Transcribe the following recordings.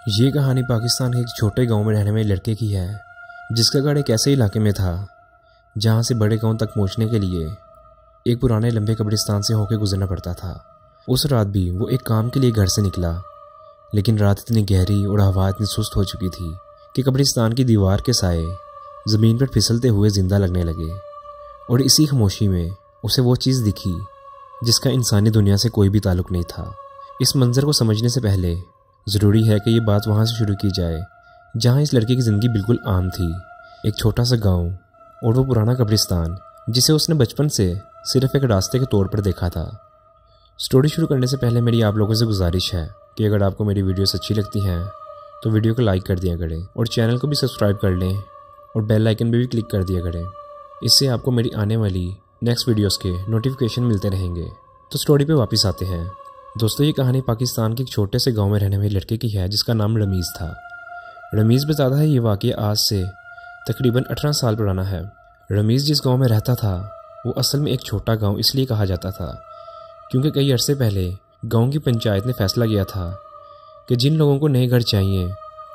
ये कहानी पाकिस्तान के एक छोटे गांव में रहने वाले लड़के की है, जिसका घर एक ऐसे इलाके में था जहां से बड़े गांव तक पहुंचने के लिए एक पुराने लंबे कब्रिस्तान से होकर गुजरना पड़ता था। उस रात भी वो एक काम के लिए घर से निकला, लेकिन रात इतनी गहरी और हवा इतनी सुस्त हो चुकी थी कि कब्रिस्तान की दीवार के साए ज़मीन पर फिसलते हुए जिंदा लगने लगे। और इसी खामोशी में उसे वो चीज़ दिखी जिसका इंसानी दुनिया से कोई भी ताल्लुक़ नहीं था। इस मंजर को समझने से पहले ज़रूरी है कि ये बात वहाँ से शुरू की जाए जहाँ इस लड़के की ज़िंदगी बिल्कुल आम थी। एक छोटा सा गांव और वो पुराना कब्रिस्तान जिसे उसने बचपन से सिर्फ एक रास्ते के तौर पर देखा था। स्टोरी शुरू करने से पहले मेरी आप लोगों से गुजारिश है कि अगर आपको मेरी वीडियोस अच्छी लगती हैं तो वीडियो को लाइक कर दिया करें और चैनल को भी सब्सक्राइब कर लें और बेल आइकन पर भी क्लिक कर दिया करें। इससे आपको मेरी आने वाली नेक्स्ट वीडियोस के नोटिफिकेशन मिलते रहेंगे। तो स्टोरी पे वापस आते हैं। दोस्तों, ये कहानी पाकिस्तान के एक छोटे से गांव में रहने वाले लड़के की है जिसका नाम रमीज़ था। रमीज़ बताता है ये वाक़या आज से तकरीबन 18 साल पुराना है। रमीज़ जिस गांव में रहता था वो असल में एक छोटा गांव इसलिए कहा जाता था क्योंकि कई अरसे पहले गांव की पंचायत ने फैसला किया था कि जिन लोगों को नए घर चाहिए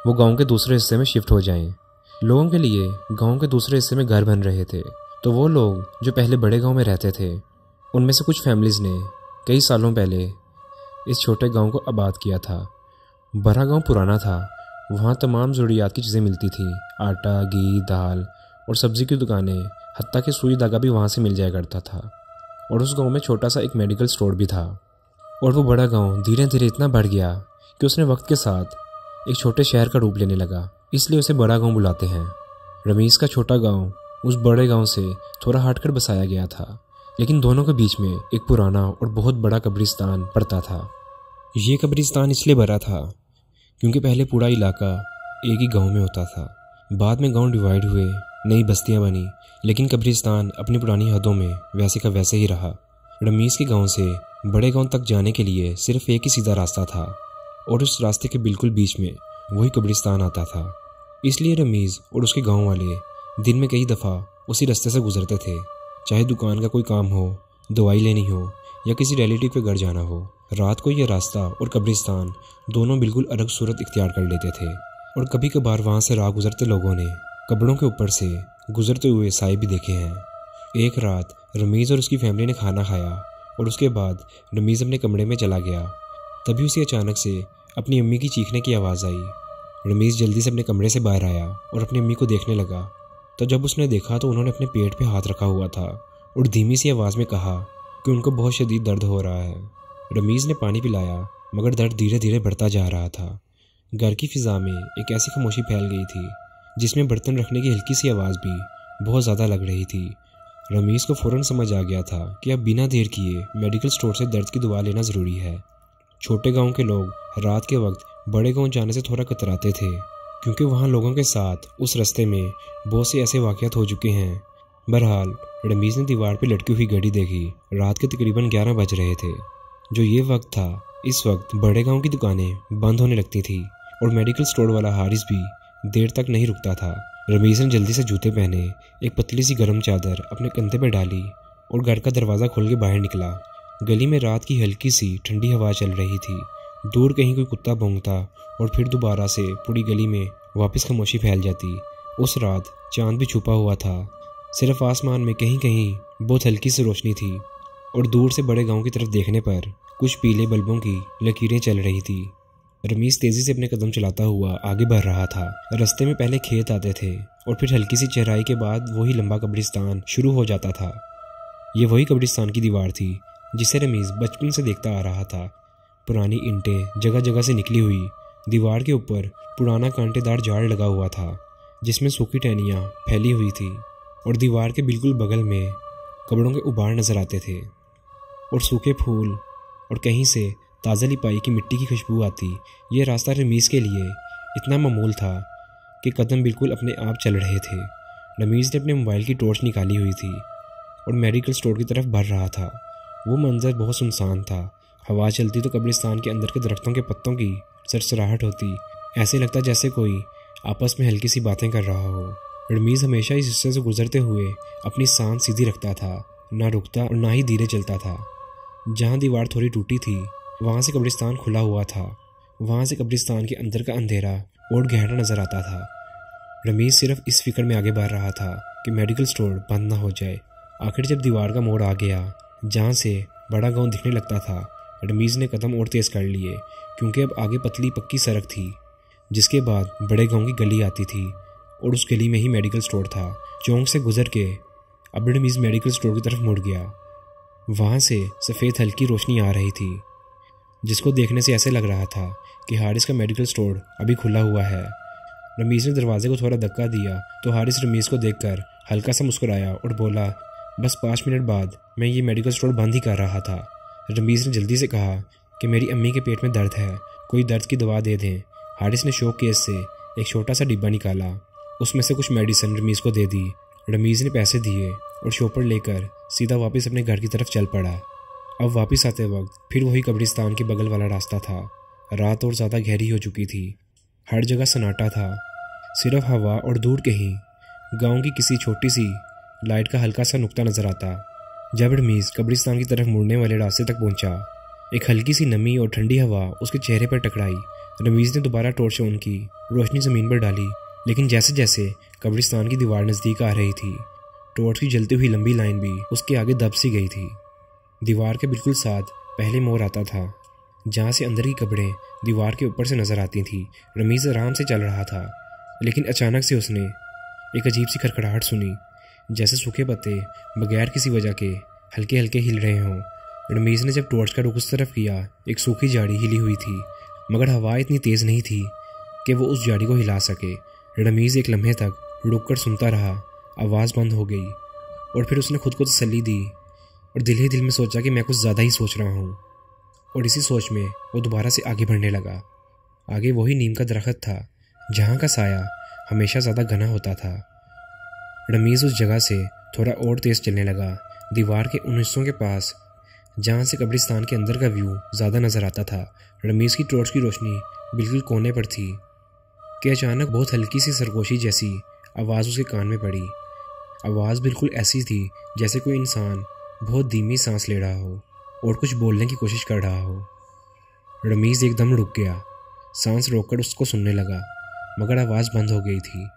वो गांव के दूसरे हिस्से में शिफ्ट हो जाएं। लोगों के लिए गांव के दूसरे हिस्से में घर बन रहे थे, तो वो लोग जो पहले बड़े गांव में रहते थे उनमें से कुछ फैमिलीज़ ने कई सालों पहले इस छोटे गांव को आबाद किया था। बड़ा गांव पुराना था, वहाँ तमाम ज़रूरियात की चीज़ें मिलती थी। आटा, घी, दाल और सब्ज़ी की दुकानें, हत्ता कि सुई धागा भी वहाँ से मिल जाया करता था। और उस गांव में छोटा सा एक मेडिकल स्टोर भी था। और वो बड़ा गांव धीरे धीरे इतना बढ़ गया कि उसने वक्त के साथ एक छोटे शहर का रूप लेने लगा, इसलिए उसे बड़ा गांव बुलाते हैं। रमीज़ का छोटा गांव उस बड़े गांव से थोड़ा हटकर बसाया गया था, लेकिन दोनों के बीच में एक पुराना और बहुत बड़ा कब्रिस्तान पड़ता था। ये कब्रिस्तान इसलिए बड़ा था क्योंकि पहले पूरा इलाका एक ही गांव में होता था। बाद में गांव डिवाइड हुए, नई बस्तियां बनी, लेकिन कब्रिस्तान अपनी पुरानी हदों में वैसे का वैसे ही रहा। रमीज़ के गांव से बड़े गांव तक जाने के लिए सिर्फ एक ही सीधा रास्ता था और उस रास्ते के बिल्कुल बीच में वही कब्रिस्तान आता था। इसलिए रमीज़ और उसके गाँव वाले दिन में कई दफ़ा उसी रास्ते से गुजरते थे, चाहे दुकान का कोई काम हो, दवाई लेनी हो या किसी रिलेटिव के घर जाना हो। रात को यह रास्ता और कब्रिस्तान दोनों बिल्कुल अलग सूरत इख्तियार कर लेते थे और कभी कभार वहाँ से राह गुजरते लोगों ने कब्रों के ऊपर से गुजरते हुए साए भी देखे हैं। एक रात रमीज़ और उसकी फैमिली ने खाना खाया और उसके बाद रमीज़ अपने कमरे में चला गया। तभी उसे अचानक से अपनी अम्मी की चीखने की आवाज़ आई। रमीज़ जल्दी से अपने कमरे से बाहर आया और अपनी अम्मी को देखने लगा, तो जब उसने देखा तो उन्होंने अपने पेट पे हाथ रखा हुआ था और धीमी सी आवाज़ में कहा कि उनको बहुत शदीद दर्द हो रहा है। रमीज़ ने पानी पिलाया मगर दर्द धीरे धीरे बढ़ता जा रहा था। घर की फ़िज़ा में एक ऐसी खामोशी फैल गई थी जिसमें बर्तन रखने की हल्की सी आवाज़ भी बहुत ज़्यादा लग रही थी। रमीज़ को फ़ौरन समझ आ गया था कि अब बिना देर किए मेडिकल स्टोर से दर्द की दवा लेना ज़रूरी है। छोटे गाँव के लोग रात के वक्त बड़े गाँव जाने से थोड़ा कतराते थे क्योंकि वहाँ लोगों के साथ उस रास्ते में बहुत से ऐसे वाक़यात हो चुके हैं। बहरहाल रमीज़ ने दीवार पर लटकी हुई घड़ी देखी। रात के तकरीबन 11 बज रहे थे, जो ये वक्त था। इस वक्त बड़े गांव की दुकानें बंद होने लगती थी और मेडिकल स्टोर वाला हारिस भी देर तक नहीं रुकता था। रमीज़ ने जल्दी से जूते पहने, एक पतली सी गर्म चादर अपने कंधे पर डाली और घर का दरवाज़ा खोल के बाहर निकला। गली में रात की हल्की सी ठंडी हवा चल रही थी। दूर कहीं कोई कुत्ता भौंकता और फिर दोबारा से पूरी गली में वापस खामोशी फैल जाती। उस रात चांद भी छुपा हुआ था, सिर्फ आसमान में कहीं कहीं बहुत हल्की सी रोशनी थी और दूर से बड़े गांव की तरफ देखने पर कुछ पीले बल्बों की लकीरें चल रही थी। रमीज़ तेज़ी से अपने कदम चलाता हुआ आगे बढ़ रहा था। रास्ते में पहले खेत आते थे और फिर हल्की सी चढ़ाई के बाद वही लंबा कब्रिस्तान शुरू हो जाता था। ये वही कब्रिस्तान की दीवार थी जिसे रमीज़ बचपन से देखता आ रहा था। पुरानी ईंटें जगह जगह से निकली हुई, दीवार के ऊपर पुराना कांटेदार झाड़ लगा हुआ था जिसमें सूखी टहनियाँ फैली हुई थी और दीवार के बिल्कुल बगल में कब्रों के उबाड़ नज़र आते थे और सूखे फूल और कहीं से ताज़ा लिपाई की मिट्टी की खुशबू आती। ये रास्ता रमीज़ के लिए इतना मामूल था कि कदम बिल्कुल अपने आप चल रहे थे। रमीज़ ने अपने मोबाइल की टॉर्च निकाली हुई थी और मेडिकल स्टोर की तरफ बढ़ रहा था। वो मंजर बहुत सुनसान था। हवा चलती तो कब्रिस्तान के अंदर के दरख्तों के पत्तों की सरसराहट होती। ऐसे लगता जैसे कोई आपस में हल्की सी बातें कर रहा हो। रमीज़ हमेशा इस हिस्से से गुजरते हुए अपनी सांस सीधी रखता था, ना रुकता और ना ही धीरे चलता था। जहाँ दीवार थोड़ी टूटी थी वहाँ से कब्रिस्तान खुला हुआ था वहाँ से कब्रिस्तान के अंदर का अंधेरा और गहरा नजर आता था। रमीज सिर्फ इस फिक्र में आगे बढ़ रहा था कि मेडिकल स्टोर बंद ना हो जाए। आखिर जब दीवार का मोड़ आ गया जहाँ से बड़ा गांव दिखने लगता था, रमीज ने कदम और तेज कर लिए, क्योंकि अब आगे पतली पक्की सड़क थी जिसके बाद बड़े गांव की गली आती थी और उस गली में ही मेडिकल स्टोर था। चौक से गुजर के अब रमीज मेडिकल स्टोर की तरफ मुड़ गया। वहाँ से सफ़ेद हल्की रोशनी आ रही थी जिसको देखने से ऐसे लग रहा था कि हारिस का मेडिकल स्टोर अभी खुला हुआ है। रमीज ने दरवाजे को थोड़ा धक्का दिया तो हारिस रमीज को देखकर हल्का सा मुस्कुराया और बोला, बस 5 मिनट बाद मैं ये मेडिकल स्टोर बंद ही कर रहा था। रमीज ने जल्दी से कहा कि मेरी अम्मी के पेट में दर्द है, कोई दर्द की दवा दे दें। हारिस ने शौक केस से एक छोटा सा डिब्बा निकाला, उसमें से कुछ मेडिसिन रमीज को दे दी। रमीज ने पैसे दिए और शॉपर लेकर सीधा वापस अपने घर की तरफ चल पड़ा। अब वापस आते वक्त फिर वही कब्रिस्तान के बगल वाला रास्ता था। रात और ज़्यादा गहरी हो चुकी थी, हर जगह सन्नाटा था, सिर्फ हवा और दूर कहीं गांव की किसी छोटी सी लाइट का हल्का सा नुक्ता नजर आता। जब रमीज कब्रिस्तान की तरफ मुड़ने वाले रास्ते तक पहुंचा, एक हल्की सी नमी और ठंडी हवा उसके चेहरे पर टकराई। रमीज ने दोबारा टॉर्च ऑन की, रोशनी ज़मीन पर डाली, लेकिन जैसे जैसे कब्रिस्तान की दीवार नज़दीक आ रही थी, टॉर्च की जलती हुई लंबी लाइन भी उसके आगे दब सी गई थी। दीवार के बिल्कुल साथ पहले मोड़ आता था जहाँ से अंदर की कब्रें दीवार के ऊपर से नजर आती थी। रमीज आराम से चल रहा था, लेकिन अचानक से उसने एक अजीब सी खड़खड़ाहट सुनी, जैसे सूखे पत्ते बगैर किसी वजह के हल्के हल्के हिल रहे हों। रमीज ने जब टॉर्च का रुख उस तरफ किया, एक सूखी झाड़ी हिली हुई थी, मगर हवा इतनी तेज़ नहीं थी कि वो उस झाड़ी को हिला सके। रमीज एक लम्हे तक रुक कर सुनता रहा। आवाज़ बंद हो गई और फिर उसने खुद को तसल्ली दी और दिल ही दिल में सोचा कि मैं कुछ ज़्यादा ही सोच रहा हूँ। और इसी सोच में वो दोबारा से आगे बढ़ने लगा। आगे वही नीम का दरख्त था जहाँ का साया हमेशा ज़्यादा घना होता था। रमीज उस जगह से थोड़ा और तेज़ चलने लगा, दीवार के उन हिस्सों के पास जहाँ से कब्रिस्तान के अंदर का व्यू ज़्यादा नज़र आता था। रमीज की टॉर्च की रोशनी बिल्कुल कोने पर थी कि अचानक बहुत हल्की सी सरगोशी जैसी आवाज़ उसके कान में पड़ी। आवाज़ बिल्कुल ऐसी थी जैसे कोई इंसान बहुत धीमी सांस ले रहा हो और कुछ बोलने की कोशिश कर रहा हो। रमीज एकदम रुक गया, सांस रोककर उसको सुनने लगा, मगर आवाज़ बंद हो गई थी।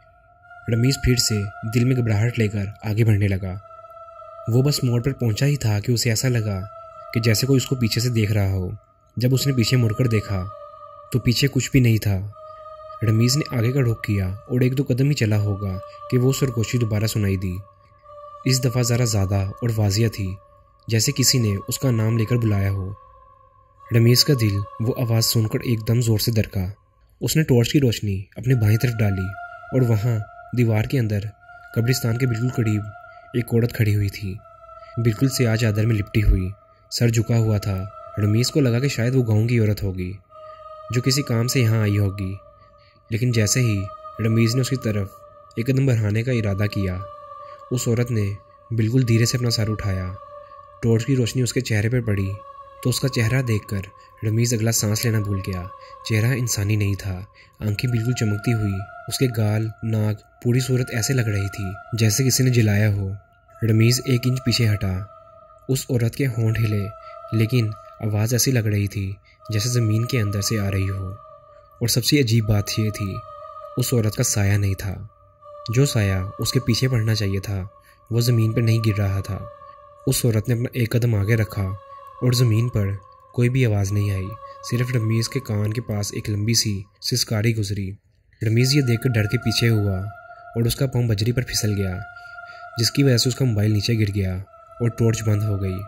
रमीज फिर से दिल में घबराहट लेकर आगे बढ़ने लगा। वो बस मोड़ पर पहुंचा ही था कि उसे ऐसा लगा कि जैसे कोई उसको पीछे से देख रहा हो। जब उसने पीछे मुड़कर देखा तो पीछे कुछ भी नहीं था। रमीज ने आगे का रुख किया और 1-2 कदम ही चला होगा कि वो सरगोशी दोबारा सुनाई दी। इस दफ़ा ज़रा ज़्यादा और वाजिया थी, जैसे किसी ने उसका नाम लेकर बुलाया हो। रमीज का दिल वो आवाज़ सुनकर एकदम ज़ोर से दरका। उसने टॉर्च की रोशनी अपने बाईं तरफ डाली और वहाँ दीवार के अंदर कब्रिस्तान के बिल्कुल करीब एक औरत खड़ी हुई थी, बिल्कुल स्याह चादर में लिपटी हुई, सर झुका हुआ था। रमीज को लगा कि शायद वो गाँव की औरत होगी जो किसी काम से यहाँ आई होगी, लेकिन जैसे ही रमीज ने उसकी तरफ एक कदम बढ़ाने का इरादा किया, उस औरत ने बिल्कुल धीरे से अपना सर उठाया। टॉर्च की रोशनी उसके चेहरे पर पड़ी तो उसका चेहरा देखकर रमीज अगला सांस लेना भूल गया। चेहरा इंसानी नहीं था, आंखें बिल्कुल चमकती हुई, उसके गाल, नाक, पूरी सूरत ऐसे लग रही थी जैसे किसी ने जलाया हो। रमीज 1 इंच पीछे हटा। उस औरत के होंठ हिले, लेकिन आवाज़ ऐसी लग रही थी जैसे ज़मीन के अंदर से आ रही हो। और सबसे अजीब बात ये थी, उस औरत का साया नहीं था। जो साया उसके पीछे पड़ना चाहिए था वो ज़मीन पर नहीं गिर रहा था। उस औरत ने अपना 1 कदम आगे रखा और ज़मीन पर कोई भी आवाज़ नहीं आई, सिर्फ रमीज़ के कान के पास एक लंबी सी सिसकारी गुजरी। रमीज़ ये देखकर डर के पीछे हुआ और उसका पाँव बजरी पर फिसल गया, जिसकी वजह से उसका मोबाइल नीचे गिर गया और टॉर्च बंद हो गई।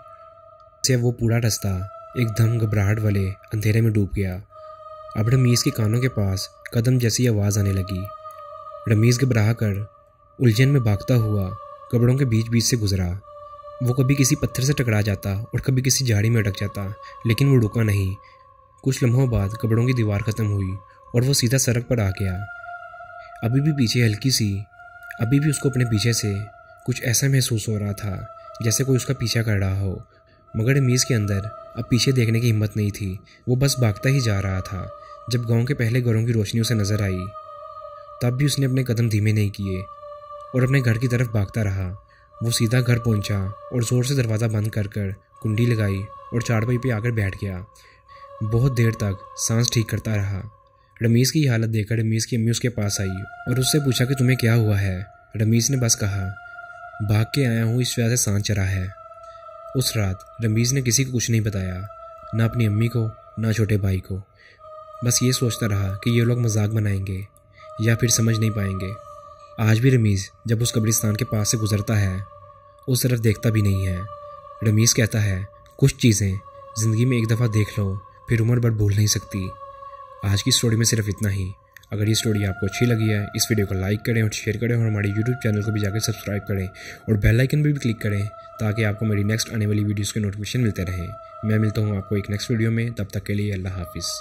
से वो पूरा रास्ता एकदम घबराहट वाले अंधेरे में डूब गया। अब रमीज़ के कानों के पास कदम जैसी आवाज़ आने लगी। रमीज़ घबरा कर उलझन में भागता हुआ कब्रों के बीच बीच से गुजरा। वो कभी किसी पत्थर से टकरा जाता और कभी किसी झाड़ी में अटक जाता, लेकिन वो रुका नहीं। कुछ लम्हों बाद कब्रों की दीवार ख़त्म हुई और वो सीधा सड़क पर आ गया। अभी भी पीछे हल्की सी, अभी भी उसको अपने पीछे से कुछ ऐसा महसूस हो रहा था जैसे कोई उसका पीछा कर रहा हो, मगर रमीज़ के अंदर अब पीछे देखने की हिम्मत नहीं थी। वो बस भागता ही जा रहा था। जब गांव के पहले घरों की रोशनी उसे नज़र आई, तब भी उसने अपने कदम धीमे नहीं किए और अपने घर की तरफ भागता रहा। वो सीधा घर पहुंचा और ज़ोर से दरवाज़ा बंद कर कुंडी लगाई और चारपाई पे आकर बैठ गया। बहुत देर तक सांस ठीक करता रहा। रमीज़ की हालत देखकर रमीज़ की अम्मी उसके पास आई और उससे पूछा कि तुम्हें क्या हुआ है। रमीज़ ने बस कहा, भाग के आया हूँ, इस वजह से सांस चढ़ा है। उस रात रमीज़ ने किसी को कुछ नहीं बताया, ना अपनी अम्मी को ना छोटे भाई को। बस ये सोचता रहा कि ये लोग मजाक बनाएंगे या फिर समझ नहीं पाएंगे। आज भी रमीज़ जब उस कब्रिस्तान के पास से गुजरता है उस तरफ देखता भी नहीं है। रमीज़ कहता है, कुछ चीज़ें ज़िंदगी में एक दफ़ा देख लो फिर उम्र भर भूल नहीं सकती। आज की स्टोरी में सिर्फ इतना ही। अगर ये स्टोरी आपको अच्छी लगी है इस वीडियो को लाइक करें और शेयर करें और हमारे यूट्यूब चैनल को भी जाकर सब्सक्राइब करें और बेल आइकन पर भी क्लिक करें ताकि आपको मेरी नेक्स्ट आने वाली वीडियोज़ के नोटिफिकेशन मिलते रहें। मैं मिलता हूँ आपको एक नेक्स्ट वीडियो में, तब तक के लिए अल्लाह हाफिज़।